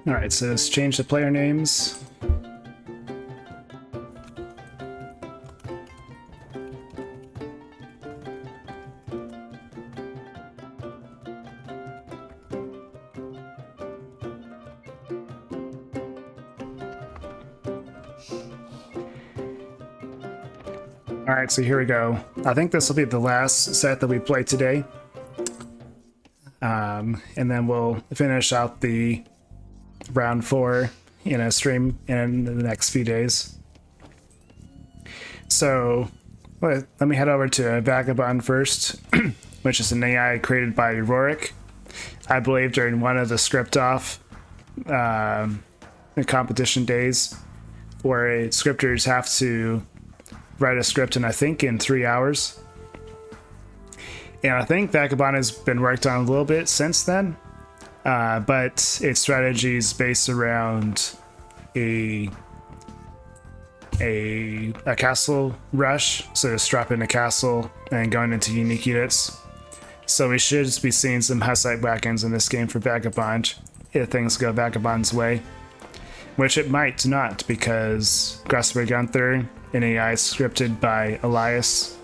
Alright, so let's change the player names. Alright, so here we go. I think this will be the last set that we play today. And then we'll finish out the round 4 in a stream in the next few days. So let me head over to Vagabond first, which is an AI created by Rorik, I believe during one of the script off competition days, where scripters have to write a script in, I think, in 3 hours. And I think Vagabond has been worked on a little bit since then, but its strategy is based around a castle rush, so just dropping a castle and going into unique units. So we should be seeing some Hussite wagons in this game for Vagabond, if things go Vagabond's way. Which it might not, because Grausamer Guenther, an AI scripted by Elias,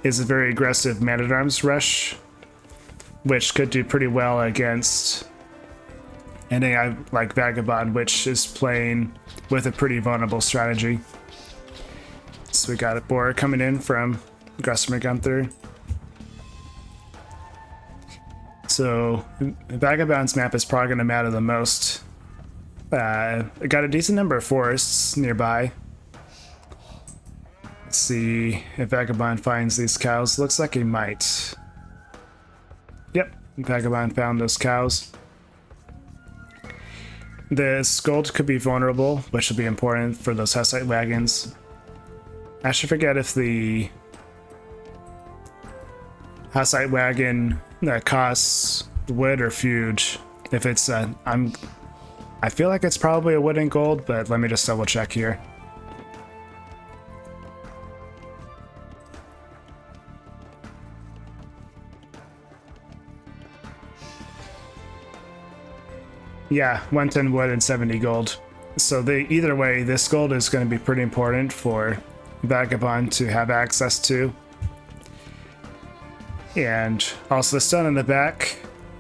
is a very aggressive man-at-arms rush, which could do pretty well against an AI like Vagabond, which is playing with a pretty vulnerable strategy. So we got a boar coming in from Grausamer Guenther. So Vagabond's map is probably going to matter the most. It got a decent number of forests nearby. Let's see if Vagabond finds these cows. Looks like he might. Yep, Vagabond found those cows. The Scold could be vulnerable, which will be important for those Hussite wagons. I should forget if the Hussite wagon that costs wood or feud. If it's I feel like it's probably a wood and gold, but let me just double check here. Yeah, 110 wood and 70 gold. So either way, this gold is going to be pretty important for Vagabond to have access to. And also the stone in the back,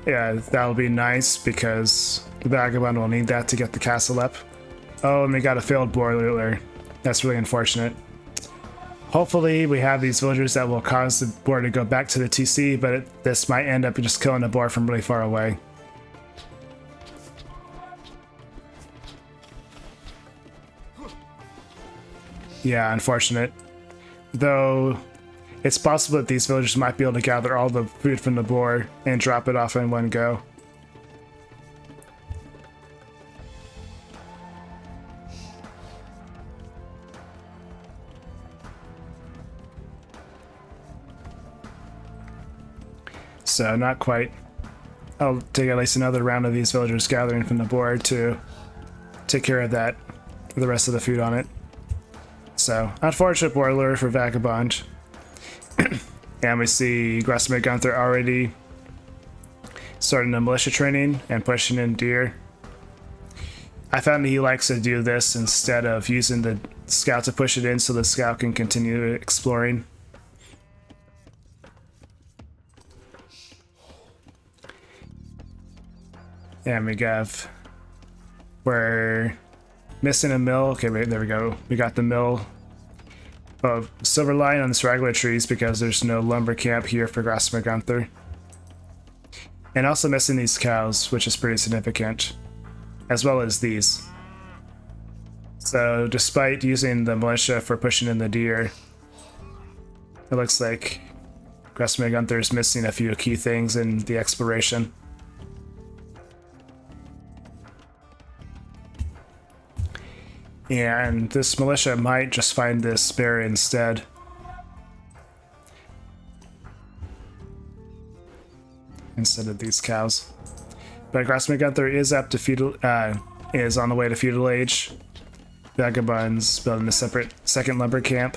yeah, that'll be nice because the Vagabond will need that to get the castle up. Oh, and we got a failed boiler. That's really unfortunate. Hopefully we have these villagers that will cause the boar to go back to the TC, but this might end up just killing the boar from really far away. Yeah, unfortunate. Though, it's possible that these villagers might be able to gather all the food from the boar and drop it off in one go. So, not quite. I'll take at least another round of these villagers gathering from the boar to take care of that, the rest of the food on it. So, unfortunate boiler for Vagabond. And we see Grausamer Guenther already starting the militia training and pushing in deer. I found that he likes to do this instead of using the scout to push it in so the scout can continue exploring. And we have... We're missing a mill. Okay, wait, there we go. We got the mill of silver line on the straggler trees because there's no lumber camp here for Grausamer Guenther. And also missing these cows, which is pretty significant, as well as these. So despite using the militia for pushing in the deer, it looks like Grausamer Guenther is missing a few key things in the exploration. And this militia might just find this bear instead. Instead of these cows. But Grausamer Guenther is up to feudal, is on the way to feudal age. Vagabond's building a separate second lumber camp.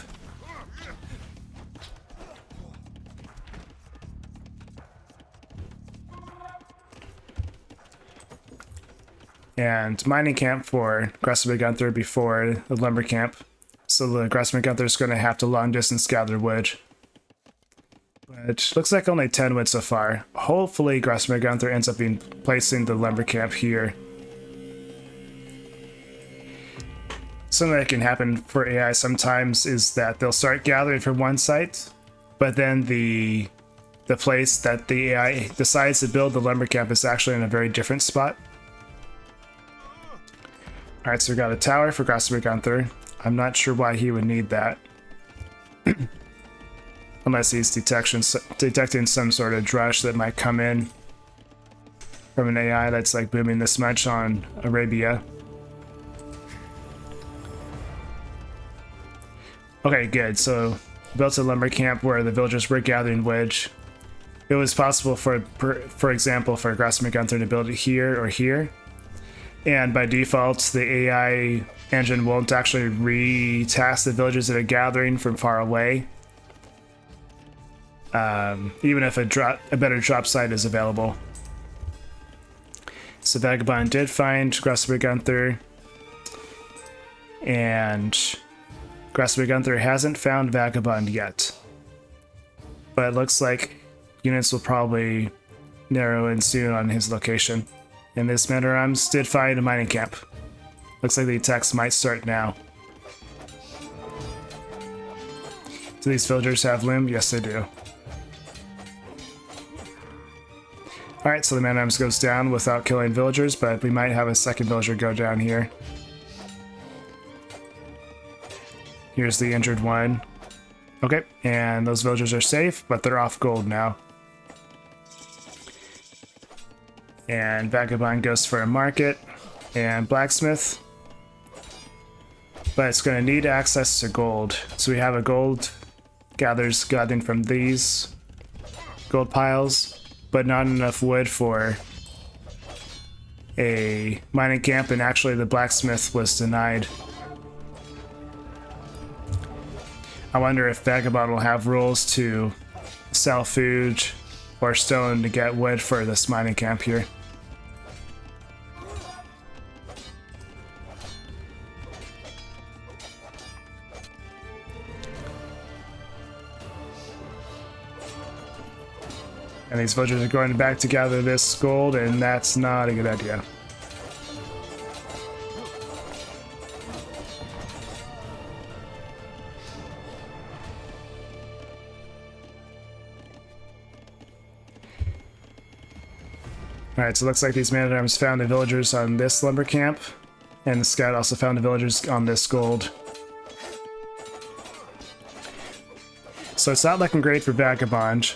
and mining camp for Grausamer Guenther before the lumber camp. So the Grausamer Guenther is going to have to long distance gather wood. But looks like only 10 wood so far. Hopefully Grausamer Guenther ends up placing the lumber camp here. Something that can happen for AI sometimes is that they'll start gathering from one site, but then the place that the AI decides to build the lumber camp is actually in a very different spot. Alright, so we got a tower for Grausamer Guenther. I'm not sure why he would need that. Unless he's detecting some sort of drush that might come in from an AI that's like booming this much on Arabia. Okay, good. So built a lumber camp where the villagers were gathering wood. It was possible for example, for Grausamer Guenther to build it here or here. And by default, the AI engine won't actually re-task the villagers that are gathering from far away. Even if a better drop site is available. So Vagabond did find Grausamer Guenther, and Grausamer Guenther hasn't found Vagabond yet. But it looks like units will probably narrow in soon on his location. And this man at arms did find a mining camp. Looks like the attacks might start now. Do these villagers have loom? Yes, they do. Alright, so the man at arms goes down without killing villagers, but we might have a second villager go down here. Here's the injured one. Okay, and those villagers are safe, but they're off gold now. And Vagabond goes for a market and blacksmith. But it's going to need access to gold. So we have a gold gathering from these gold piles, but not enough wood for a mining camp, and actually the blacksmith was denied. I wonder if Vagabond will have rules to sell food or stone to get wood for this mining camp here. And these villagers are going back to gather this gold, and that's not a good idea. Alright, so it looks like these man-at-arms found the villagers on this lumber camp, and the scout also found the villagers on this gold. So it's not looking great for Vagabond.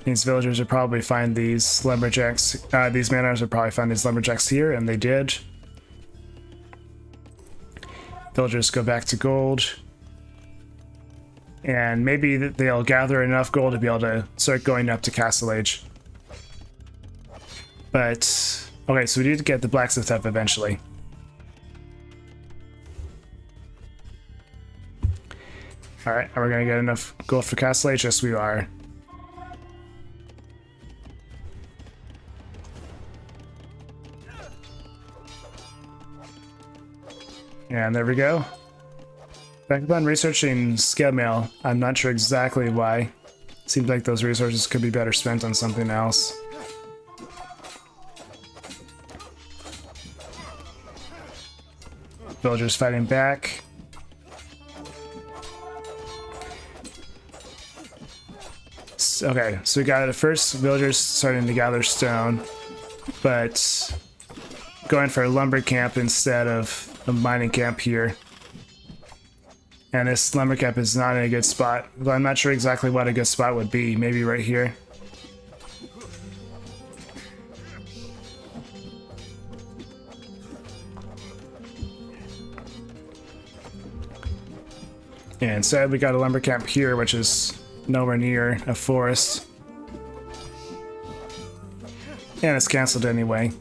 These villagers would probably find these lumberjacks, these man-at-arms would probably find these lumberjacks here, and they did. Villagers go back to gold. And maybe they'll gather enough gold to be able to start going up to Castle Age. But, okay, so we need to get the blacksmith up eventually. Alright, are we going to get enough gold for Castle Age? Yes, we are. And there we go. Vagabond researching scale mail. I'm not sure exactly why. Seems like those resources could be better spent on something else. Villagers fighting back. Okay, so we got the first villagers starting to gather stone, but going for a lumber camp instead of a mining camp here. And this lumber camp is not in a good spot. But I'm not sure exactly what a good spot would be. Maybe right here. And instead we got a lumber camp here, which is nowhere near a forest. And it's cancelled anyway.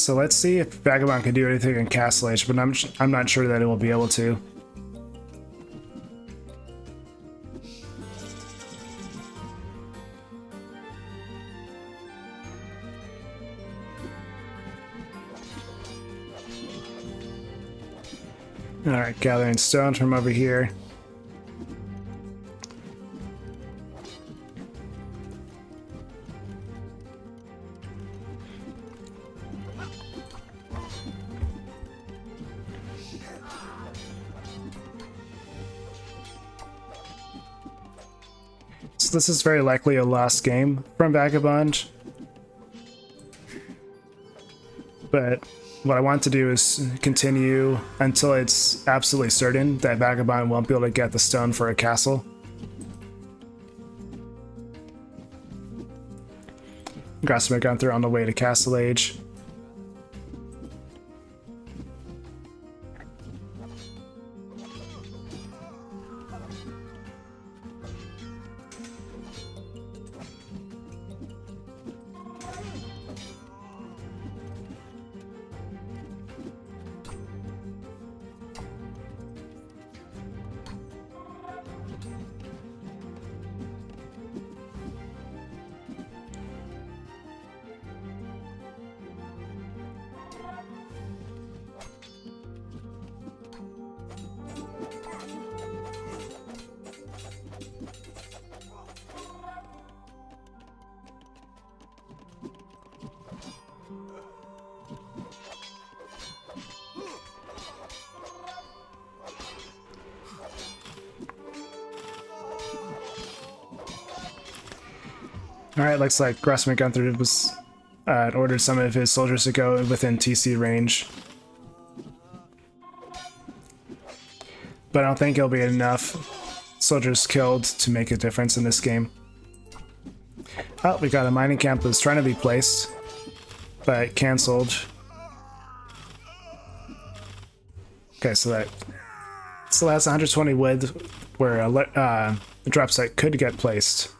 So let's see if Vagabond can do anything in Castle Age, but I'm not sure that it will be able to. Alright, gathering stones from over here. So this is very likely a lost game from Vagabond. But what I want to do is continue until it's absolutely certain that Vagabond won't be able to get the stone for a castle. Grausamer Guenther on the way to Castle Age. Alright, looks like Grausamer Guenther was ordered some of his soldiers to go within TC range. But I don't think it'll be enough soldiers killed to make a difference in this game. Oh, we got a mining camp that was trying to be placed, but canceled. Okay, so that still has 120 wood where a drop site could get placed.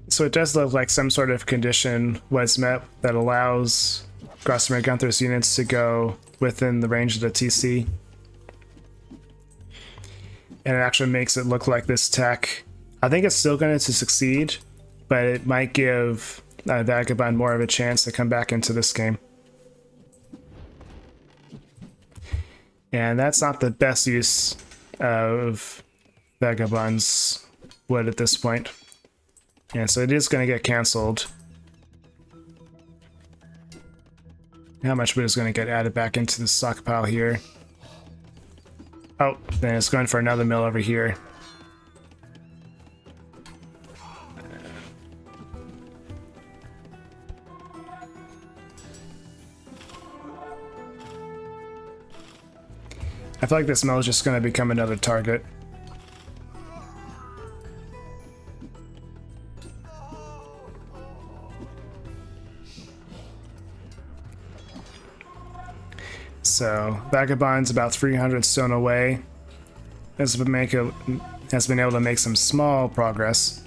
So it does look like some sort of condition was met that allows Grausamer Guenther's units to go within the range of the TC. And it actually makes it look like this tech, I think it's still going to succeed, but it might give Vagabond more of a chance to come back into this game. And that's not the best use of Vagabond's wood at this point. Yeah, so it is going to get canceled. How much wood is going to get added back into the stockpile here? Oh, then it's going for another mill over here. I feel like this mill is just going to become another target. So Vagabond's about 300 stone away. Has been able to make some small progress.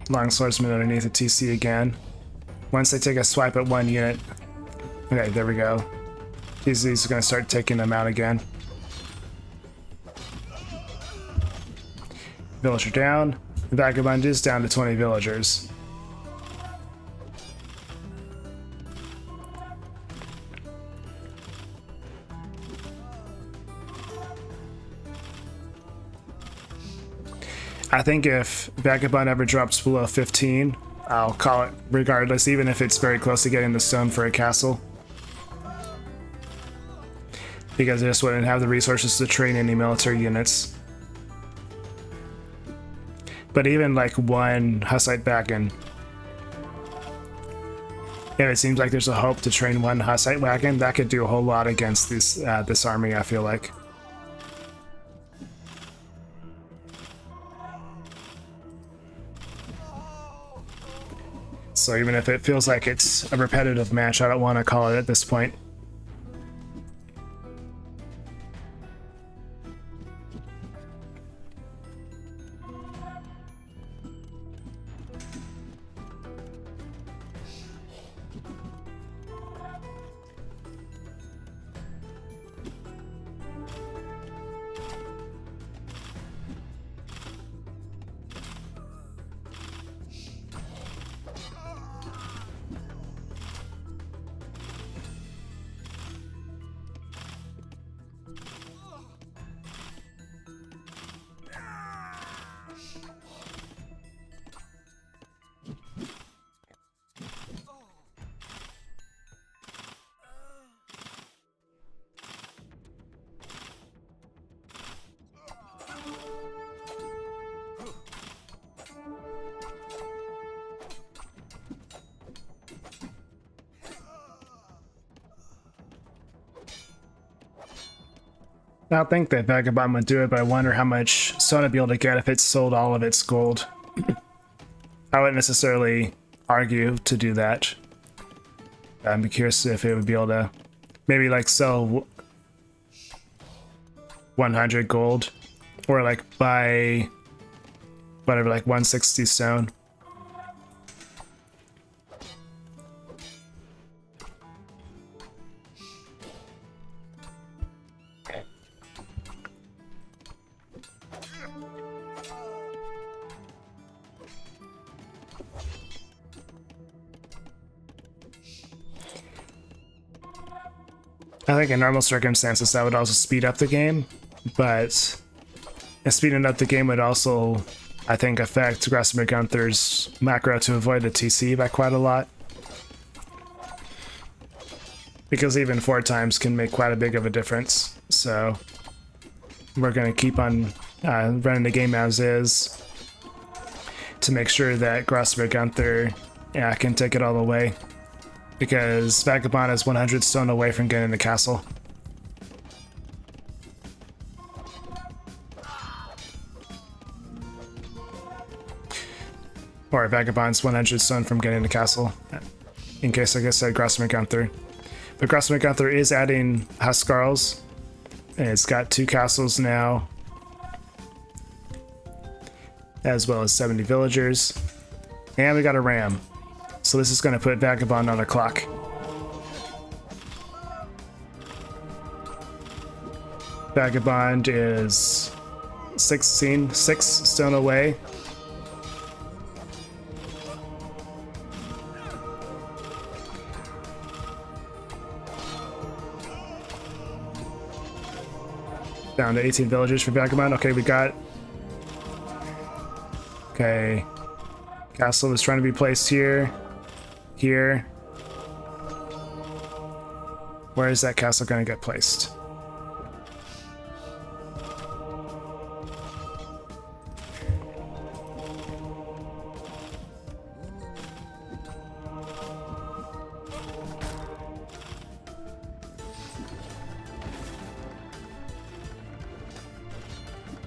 Longswordsman underneath the TC again. Once they take a swipe at one unit. Okay, there we go. These are going to start taking them out again. Villager down. The Vagabond is down to 20 villagers. I think if Vagabond ever drops below 15, I'll call it regardless, even if it's very close to getting the stone for a castle. Because I just wouldn't have the resources to train any military units. But even like one Hussite wagon, if it seems like there's a hope to train one Hussite wagon, that could do a whole lot against this army, I feel like. So even if it feels like it's a repetitive match, I don't want to call it at this point. I don't think that Vagabond would do it, but I wonder how much stone I'd be able to get if it sold all of its gold. I wouldn't necessarily argue to do that. I'd be curious if it would be able to maybe like sell 100 gold or like buy whatever, like 160 stone. I think in normal circumstances that would also speed up the game, but speeding up the game would also, I think, affect Grausamer Guenther's macro to avoid the TC by quite a lot. Because even 4 times can make quite a big of a difference. So we're going to keep on running the game as is to make sure that Grausamer Guenther can take it all the way. Because Vagabond is 100 stone away from getting the castle. Or Vagabond's 100 stone from getting the castle. In case, like I said, Grausamer Guenther. But Grausamer Guenther is adding Huskarls. And it's got 2 castles now. As well as 70 villagers. And we got a ram. So this is going to put Vagabond on a clock. Vagabond is 6 stone away. Down to 18 villagers for Vagabond. Okay, we got... Okay. Castle is trying to be placed here. Here. Where is that castle going to get placed?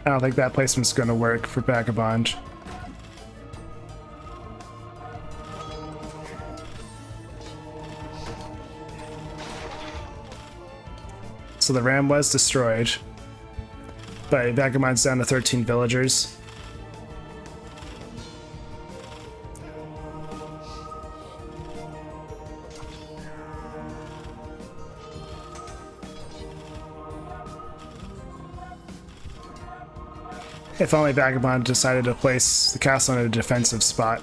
I don't think that placement's going to work for Vagabond. So the ram was destroyed, but Vagabond's down to 13 villagers. If only Vagabond decided to place the castle in a defensive spot.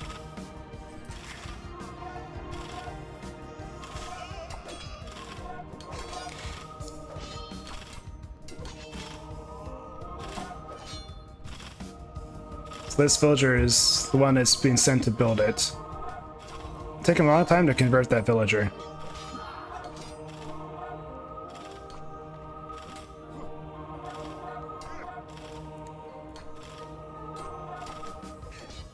So this villager is the one that's being sent to build it. Taking a long time to convert that villager.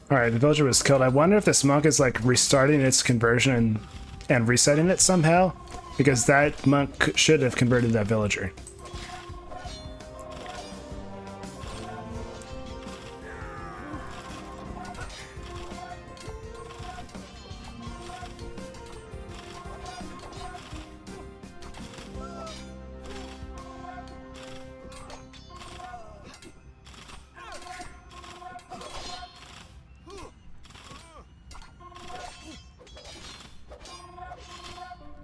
Alright, the villager was killed. I wonder if this monk is like restarting its conversion and resetting it somehow, because that monk should have converted that villager.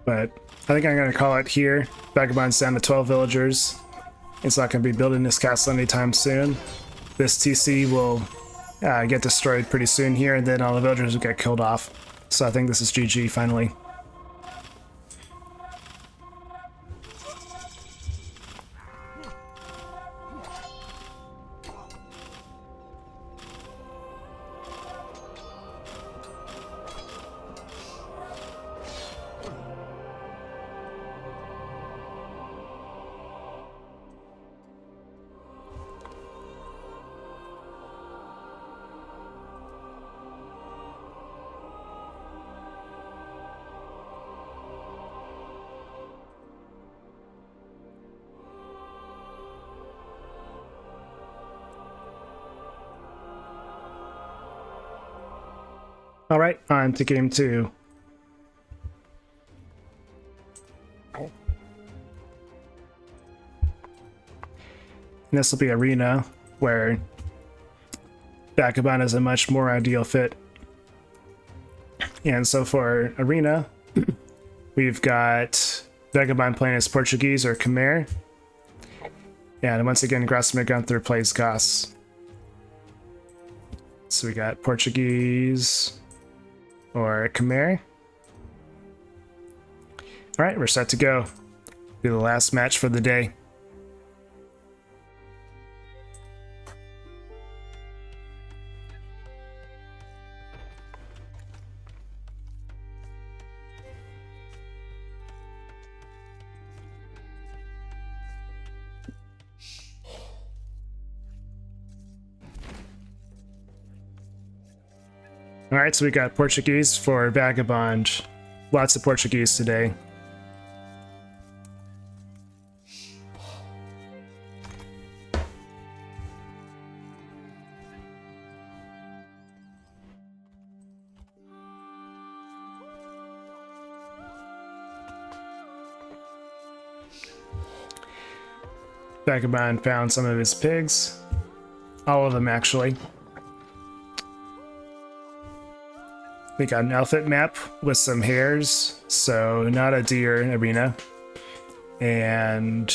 But I think I'm going to call it here. Vagabond's down to 12 villagers. It's not going to be building this castle anytime soon. This TC will get destroyed pretty soon here, and then all the villagers will get killed off. So I think this is GG finally. Alright, on to game 2. And this will be arena, where Vagabond is a much more ideal fit. And so for arena, we've got Vagabond playing as Portuguese or Khmer. And once again, Grausamer Guenther plays Goss. So we got Portuguese or Khmer. Alright, we're set to go. Be the last match for the day. Alright, so we got Portuguese for Vagabond. Lots of Portuguese today. Vagabond found some of his pigs. All of them, actually. We got an elephant map with some hares, so not a deer arena. And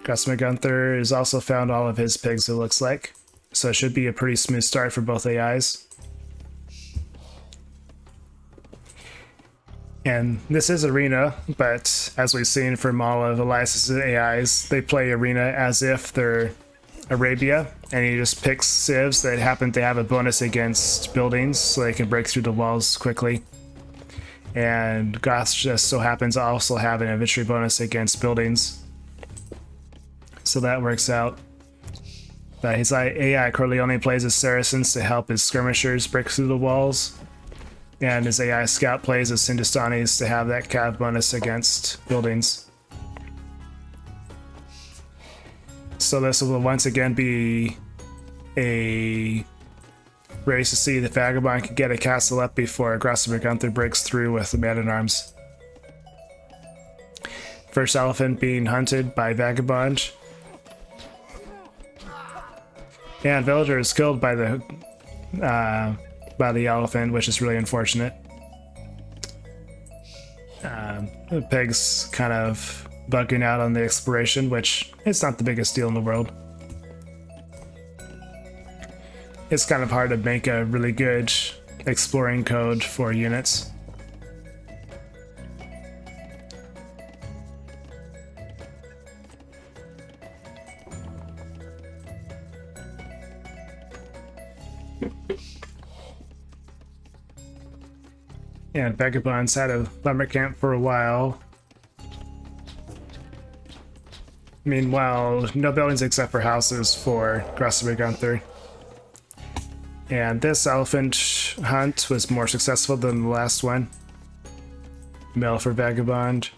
Grausamer Guenther has also found all of his pigs, it looks like. So it should be a pretty smooth start for both AIs. And this is arena, but as we've seen from all of Elias's AIs, they play arena as if they're Arabia, and he just picks civs that happen to have a bonus against buildings so they can break through the walls quickly. And Goss just so happens to also have an infantry bonus against buildings. So that works out. But his AI Corleone plays as Saracens to help his skirmishers break through the walls. And his AI Scout plays as Hindustanis to have that cav bonus against buildings. So this will once again be a race to see if Vagabond can get a castle up before Grausamer Guenther breaks through with the man-at-arms. First elephant being hunted by Vagabond. And villager is killed by the elephant, which is really unfortunate. The pig's kind of bugging out on the exploration, which it's not the biggest deal in the world. It's kind of hard to make a really good exploring code for units. And Vagabonds had a lumber camp for a while. Meanwhile, no buildings except for houses for Grausamer Guenther. And this elephant hunt was more successful than the last one. Mill for Vagabond.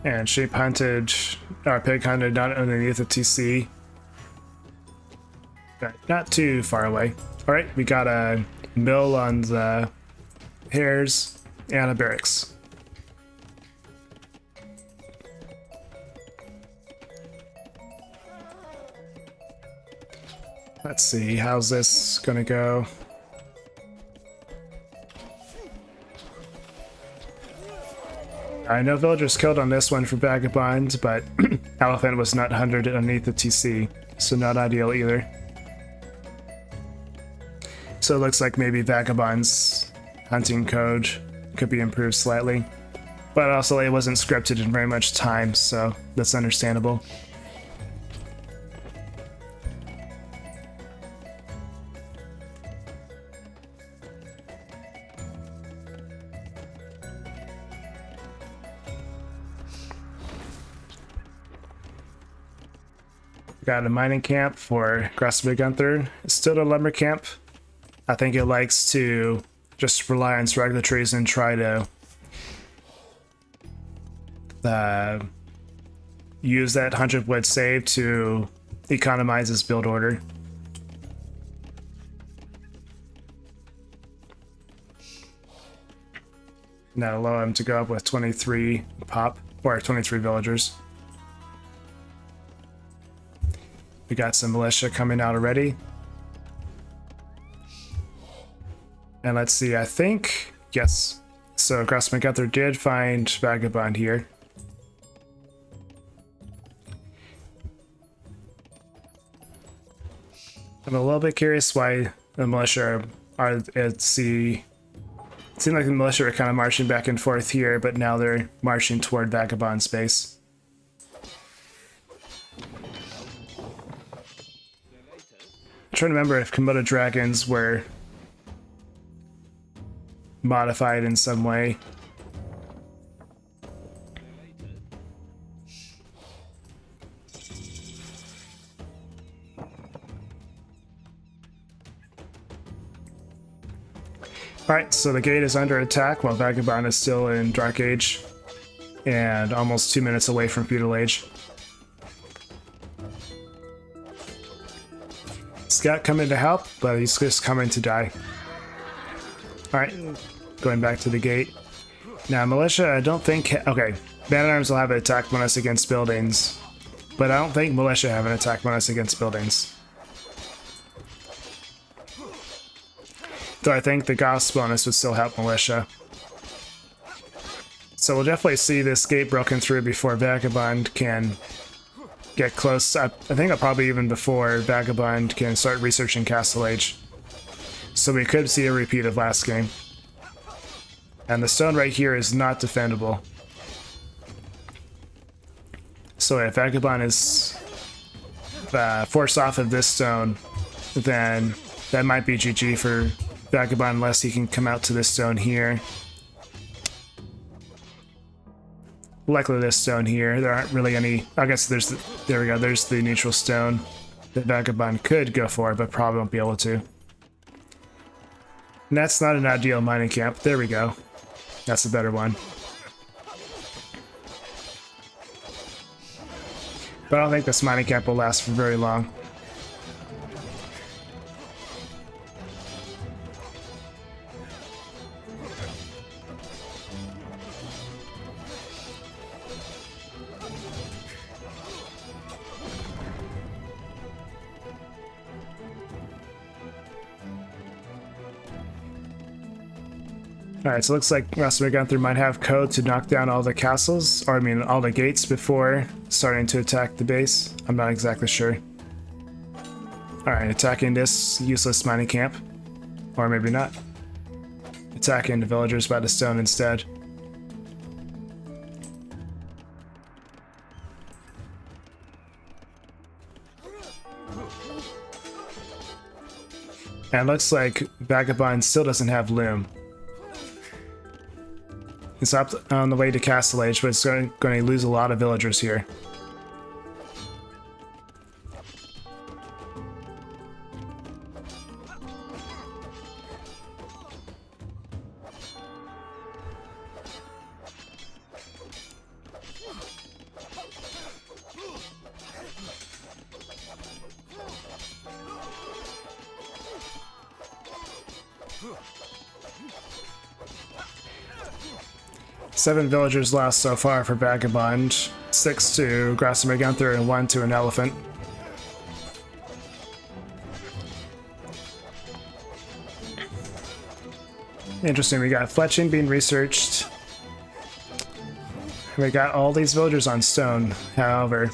And sheep hunted, or pig hunted not underneath the TC. But not too far away. Alright, we got a mill on the hares and a barracks. Let's see, how's this gonna go? No villagers killed on this one for Vagabond, but elephant was not hunted underneath the TC, so not ideal either. So it looks like maybe Vagabond's hunting code could be improved slightly, but also it wasn't scripted in very much time, so that's understandable. Got a mining camp for Grausamer Guenther. It's still a lumber camp. I think it likes to just rely on its regular trees and try to use that 100 wood save to economize its build order. Now allow him to go up with 23 pop, or 23 villagers. We got some militia coming out already. And let's see, I think, yes. So Grausamer Guenther did find Vagabond here. I'm a little bit curious why the militia are at sea. It seemed like the militia were kind of marching back and forth here, but now they're marching toward Vagabond's base. I'm trying to remember if Komodo dragons were modified in some way. Alright, so the gate is under attack while Vagabond is still in Dark Age and almost 2 minutes away from Feudal Age. Scout coming to help, but he's just coming to die. Alright, going back to the gate. Now, militia, I don't think... Okay, man-at-arms will have an attack bonus against buildings, but I don't think militia have an attack bonus against buildings. Though I think the Gauss bonus would still help militia. So we'll definitely see this gate broken through before Vagabond can get close. I think probably even before Vagabond can start researching Castle Age. So we could see a repeat of last game. And the stone right here is not defendable. So if Vagabond is forced off of this stone, then that might be GG for Vagabond unless he can come out to this stone here. Likely this stone here. There aren't really any... I guess there's the... There we go. There's the neutral stone that Vagabond could go for, but probably won't be able to. And that's not an ideal mining camp. There we go. That's a better one. But I don't think this mining camp will last for very long. Alright, so it looks like Grausamer Guenther might have code to knock down all the castles, or I mean all the gates before starting to attack the base. I'm not exactly sure. Alright, attacking this useless mining camp. Or maybe not. Attacking the villagers by the stone instead. And it looks like Vagabond still doesn't have Loom. He's up on the way to Castle Age, but it's going to lose a lot of villagers here. Seven villagers lost so far for Vagabond, 6 to Grausamer Guenther and 1 to an elephant. Interesting, we got fletching being researched. We got all these villagers on stone, however.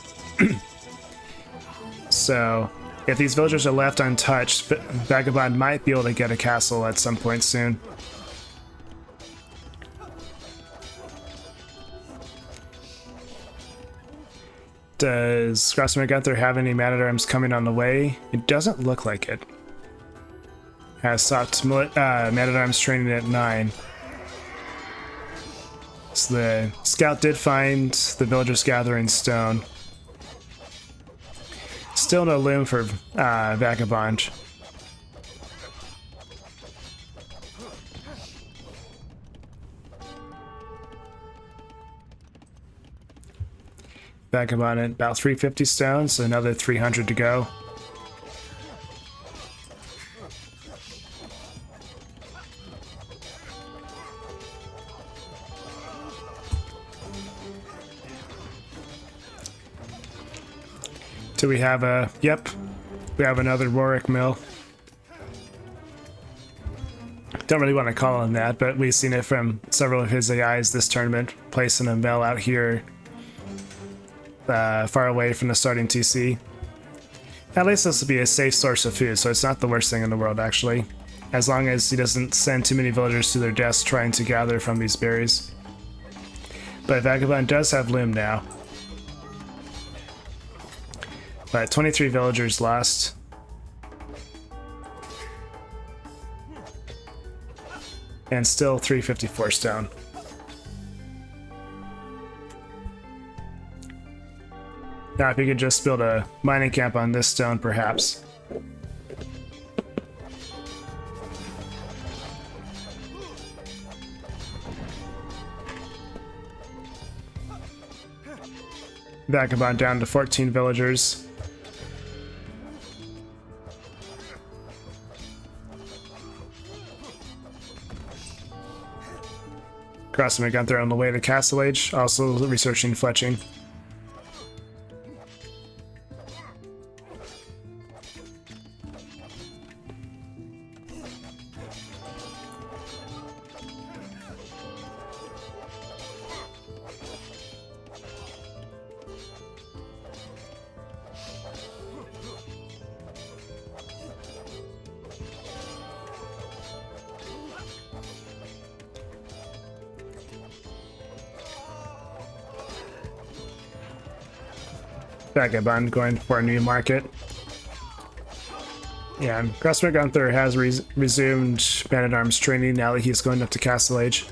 So, if these villagers are left untouched, Vagabond might be able to get a castle at some point soon. Does Grausamer Guenther have any man-at-arms coming on the way? It doesn't look like it. Has sought man-at-arms training at 9. So the scout did find the villagers gathering stone. Still no loom for Vagabond. Vagabond at about 350 stones, so another 300 to go. Do we have a... Yep, we have another Rorik mill. Don't really want to call him that, but we've seen it from several of his AIs this tournament, placing a mill out here far away from the starting TC. At least this will be a safe source of food, so it's not the worst thing in the world, actually. As long as he doesn't send too many villagers to their deaths trying to gather from these berries. But Vagabond does have loom now. But 23 villagers lost. And still 354 stone. Now, if you could just build a mining camp on this stone, perhaps. Vagabond down to 14 villagers. Grausamer Guenther on the way to Castle Age, also researching fletching. Vagabond going for a new market. Yeah, and Grausamer Guenther has resumed man-at-arms training now that he's going up to Castle Age.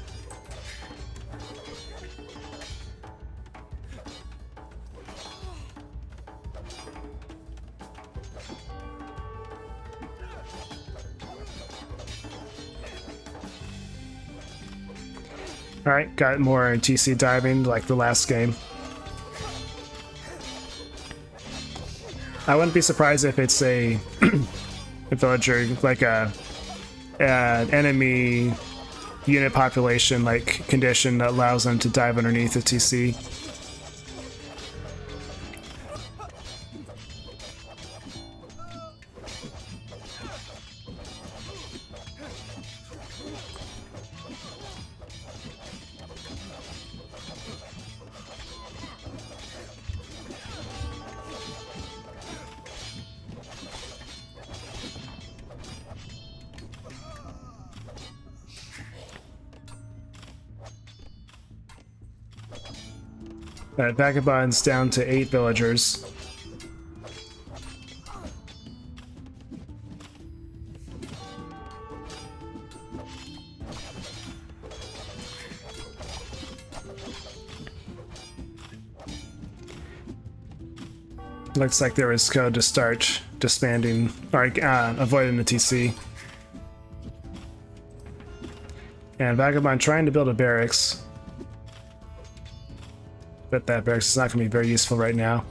Alright, got more TC diving like the last game. I wouldn't be surprised if it's a villager, like an enemy unit population like condition that allows them to dive underneath the TC. Vagabond's down to 8 villagers. Looks like there was code to start disbanding, or avoiding the TC. And Vagabond trying to build a barracks. But that barracks is not going to be very useful right now.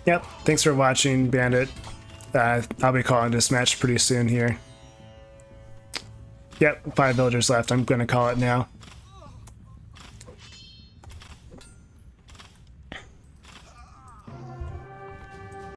Yep, thanks for watching, Bandit. I'll be calling this match pretty soon here. Yep, 5 villagers left. I'm going to call it now.